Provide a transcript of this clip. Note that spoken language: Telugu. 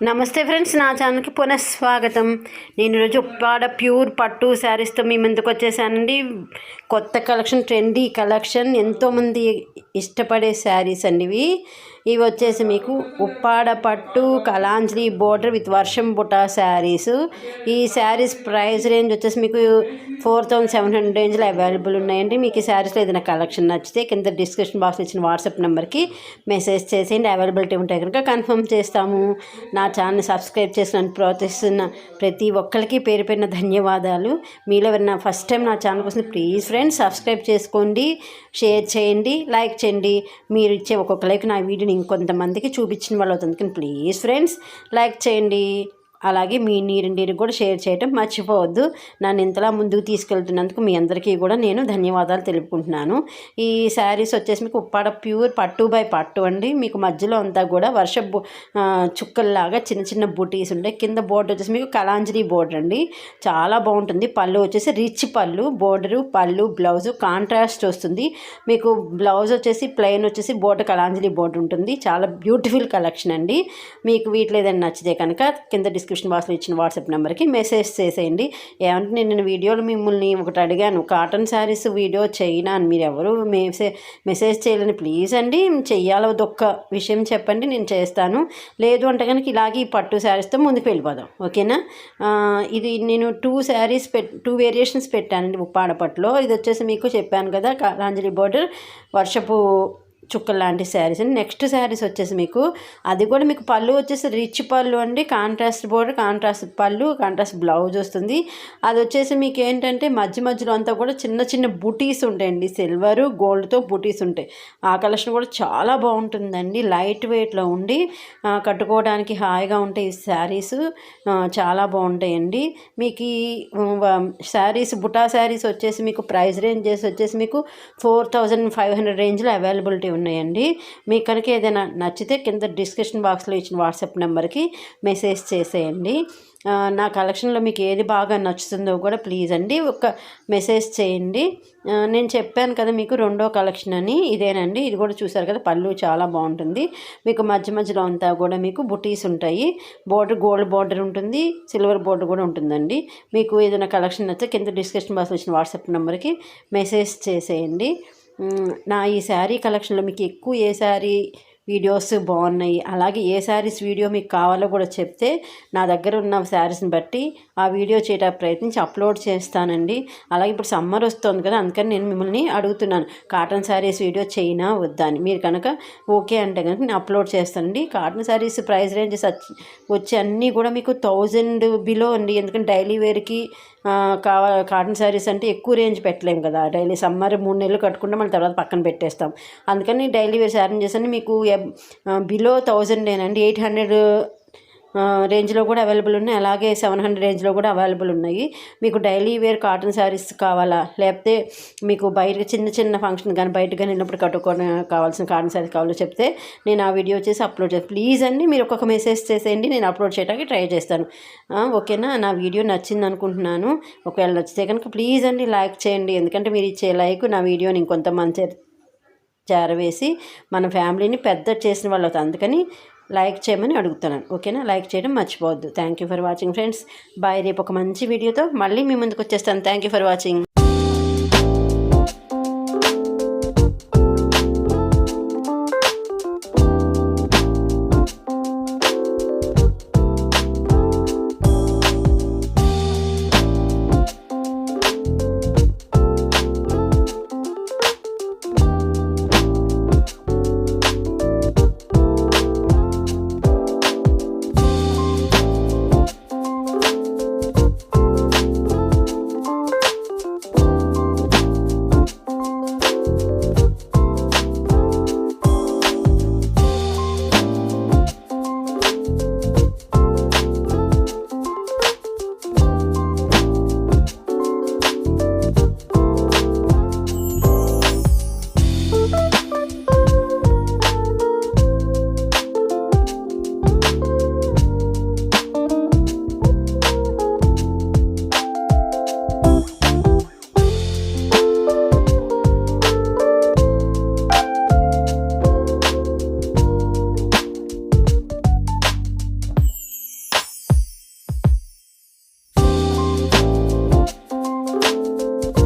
నమస్తే ఫ్రెండ్స్, నా ఛానల్కి పునఃస్వాగతం. నేను ఈరోజు ఉప్పాడ ప్యూర్ పట్టు శారీస్తో మీ ముందుకు వచ్చేసానండి. కొత్త కలెక్షన్, ట్రెండీ కలెక్షన్, ఎంతోమంది ఇష్టపడే శారీస్ అండి ఇవి వచ్చేసి మీకు ఉప్పాడ పట్టు కలాంజలి బోర్డర్ విత్ వర్షం బుటా శారీస్. ఈ శారీస్ ప్రైస్ రేంజ్ వచ్చేసి మీకు 4700 రేంజ్లో అవైలబుల్ ఉన్నాయండి. మీకు ఈ శారీస్లో ఏదైనా కలెక్షన్ నచ్చితే కింద డిస్క్రిప్షన్ బాక్స్లో ఇచ్చిన వాట్సాప్ నెంబర్కి మెసేజ్ చేసేయండి. అవైలబిలిటీ ఉంటే కనుక కన్ఫర్మ్ చేస్తాము. నా ఛానల్ సబ్స్క్రైబ్ చేసి నన్ను ప్రోత్సహిస్తున్న ప్రతి ఒక్కరికి పేరు పేరున ధన్యవాదాలు. మీలో ఎవరైనా ఫస్ట్ టైం నా ఛానల్ కోసం ప్లీజ్ ఫ్రెండ్స్ సబ్స్క్రైబ్ చేసుకోండి, షేర్ చేయండి, లైక్ చేయండి. మీరు ఇచ్చే ఒక్కొక్క లైక్ నా వీడియోని ఇంకొంతమందికి చూపించిన వాళ్ళు అవుతుంది. కానీ ప్లీజ్ ఫ్రెండ్స్ లైక్ చేయండి. అలాగే మీ నీరు కూడా షేర్ చేయటం మర్చిపోవద్దు. నన్ను ఇంతలా ముందుకు తీసుకెళ్తున్నందుకు మీ అందరికీ కూడా నేను ధన్యవాదాలు తెలుపుకుంటున్నాను. ఈ శారీస్ వచ్చేసి మీకు ఉప్పాడ ప్యూర్ పట్టు బై పట్టు అండి. మీకు మధ్యలో అంతా కూడా చుక్కల్లాగా చిన్న చిన్న బూటీస్ ఉంటాయి. కింద బోర్డర్ వచ్చేసి మీకు కలాంజలి బోర్డర్ అండి. చాలా బాగుంటుంది. పళ్ళు వచ్చేసి రిచ్ పళ్ళు, బోర్డరు, పళ్ళు, బ్లౌజు కాంట్రాస్ట్ వస్తుంది. మీకు బ్లౌజ్ వచ్చేసి ప్లెయిన్ వచ్చేసి బోర్డర్ కలాంజలి బోర్డర్ ఉంటుంది. చాలా బ్యూటిఫుల్ కలెక్షన్ అండి. మీకు వీటిలో ఏదైనా నచ్చితే కనుక కింద డిస్క్రిప్షన్ బాక్స్లో ఇచ్చిన వాట్సాప్ నెంబర్కి మెసేజ్ చేసేయండి. ఏమంటే నేను వీడియోలో మిమ్మల్ని ఒకటి అడిగాను, కాటన్ శారీస్ వీడియో చేయనా అని. మీరు ఎవరు మెసేజ్ చేయాలని ప్లీజ్ అండి. చెయ్యాలో ఒక్క విషయం చెప్పండి, నేను చేస్తాను. లేదు అంటే కనుక ఇలాగే ఈ పట్టు శారీస్తో ముందుకు వెళ్ళిపోదాం, ఓకేనా. ఇది నేను 2 వేరియేషన్స్ పెట్టానండి ఉప్పాడ పట్టులో. ఇది వచ్చేసి మీకు చెప్పాను కదా కలాంజలి బోర్డర్ వర్షపు చుక్కలు లాంటి శారీస్ అండి. నెక్స్ట్ శారీస్ వచ్చేసి మీకు అది కూడా మీకు పళ్ళు వచ్చేసి రిచ్ పళ్ళు అండి. కాంట్రాస్ట్ బోర్డర్, కాంట్రాస్ట్ పళ్ళు, కాంట్రాస్ట్ బ్లౌజ్ వస్తుంది. అది వచ్చేసి మీకు ఏంటంటే మధ్యలో అంతా కూడా చిన్న చిన్న బుటీస్ ఉంటాయండి. సిల్వరు గోల్డ్తో బుటీస్ ఉంటాయి. ఆ కలెక్షన్ కూడా చాలా బాగుంటుందండి. లైట్ వెయిట్లో ఉండి కట్టుకోవడానికి హాయిగా ఉంటాయి ఈ శారీస్. చాలా బాగుంటాయండి. మీకు ఈ శారీస్ బుటా శారీస్ వచ్చేసి మీకు ప్రైస్ రేంజ్ వచ్చేసి మీకు 4500 రేంజ్లో అవైలబిలిటీ ఉన్నాయండి. మీకు కనుక ఏదైనా నచ్చితే కింద డిస్క్రిప్షన్ బాక్స్లో ఇచ్చిన వాట్సాప్ నెంబర్కి మెసేజ్ చేసేయండి. నా కలెక్షన్లో మీకు ఏది బాగా నచ్చుతుందో కూడా ప్లీజ్ అండి ఒక మెసేజ్ చేయండి. నేను చెప్పాను కదా మీకు రెండో కలెక్షన్ అని, ఇదేనండి. ఇది కూడా చూసారు కదా, పళ్ళు చాలా బాగుంటుంది. మీకు మధ్యలో అంతా కూడా మీకు బుటీస్ ఉంటాయి. బోర్డర్ గోల్డ్ బోర్డర్ ఉంటుంది, సిల్వర్ బోర్డర్ కూడా ఉంటుందండి. మీకు ఏదైనా కలెక్షన్ నచ్చితే కింద డిస్క్రిప్షన్ బాక్స్లో ఇచ్చిన వాట్సాప్ నెంబర్కి మెసేజ్ చేసేయండి. నా ఈ శారీ కలెక్షన్లో మీకు ఎక్కువ ఏ శారీ వీడియోస్ బాగున్నాయి, అలాగే ఏ శారీస్ వీడియో మీకు కావాలో కూడా చెప్తే నా దగ్గర ఉన్న శారీస్ని బట్టి ఆ వీడియో చేయడానికి ప్రయత్నించి అప్లోడ్ చేస్తానండి. అలాగే ఇప్పుడు సమ్మర్ వస్తుంది కదా, అందుకని నేను మిమ్మల్ని అడుగుతున్నాను కాటన్ శారీస్ వీడియో చేయనా వద్దా అని. మీరు కనుక ఓకే అంటే కనుక నేను అప్లోడ్ చేస్తానండి. కాటన్ శారీస్ ప్రైస్ రేంజెస్ వచ్చి అన్నీ కూడా మీకు 1000 బిలో అండి. ఎందుకంటే డైలీ వేర్కి కాటన్ శారీస్ అంటే ఎక్కువ రేంజ్ పెట్టలేము కదా. డైలీ సమ్మర్ 3 నెలలు కట్టుకుంటే మళ్ళీ తర్వాత పక్కన పెట్టేస్తాం. అందుకని డైలీ వేర్ శారీ చేసి మీకు బిలో 1000 800 రేంజ్లో కూడా అవైలబుల్ ఉన్నాయి. అలాగే 700 రేంజ్లో కూడా అవైలబుల్ ఉన్నాయి. మీకు డైలీ వేర్ కాటన్ శారీస్ కావాలా, లేకపోతే మీకు బయట చిన్న ఫంక్షన్ కానీ బయటకు కానీ వెళ్ళినప్పుడు కట్టుకొని కావాల్సిన కాటన్ శారీస్ కావాలో చెప్తే నేను ఆ వీడియో చేసి అప్లోడ్ చేస్తాను. ప్లీజ్ అండి మీరు ఒక్కొక్క మెసేజ్ చేసేయండి, నేను అప్లోడ్ చేయడానికి ట్రై చేస్తాను, ఓకేనా. నా వీడియో నచ్చింది అనుకుంటున్నాను. ఒకవేళ నచ్చితే కనుక ప్లీజ్ అండి లైక్ చేయండి. ఎందుకంటే మీరు ఇచ్చే లైక్ నా వీడియోని ఇంకొంతమంది చేరవేసి మన ఫ్యామిలీని పెద్ద చేసిన వాళ్ళు అవుతుంది. అందుకని లైక్ చేయమని అడుగుతున్నాను, ఓకేనా. లైక్ చేయడం మర్చిపోవద్దు. Thank you for watching friends. Bye. రేపు ఒక మంచి వీడియోతో మళ్ళీ మీ ముందుకు వచ్చేస్తాను. Thank you for watching.